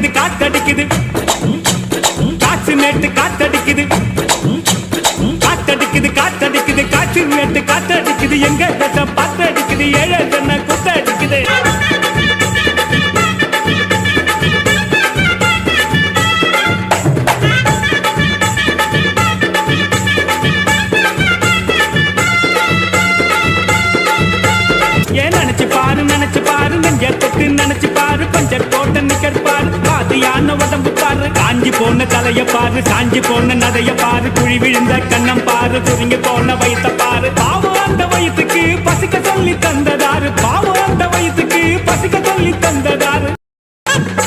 காத்தடிக்குது காத்தடிக்குது காற்று நேட்டு காத்தடிக்குது காத்தடிக்குது காத்தடிக்குது காற்று நேட்டு காத்தடிக்குது எங்க தசை பாத்தடிக்குது ஏழை தன்னை குத்தடிக்குது நினைச்சு பாரு நெஞ்ச தொட்டு நினைச்சு பாரு பஞ்சர் போட்ட நிக்கர் பாரு பாதியான உடம்பு பாரு காஞ்சி போன தலைய பாரு சாஞ்சி போன நடைய பாரு குழி விழுந்த கண்ணம் பாரு சுருங்கி போன வயித்த பாரு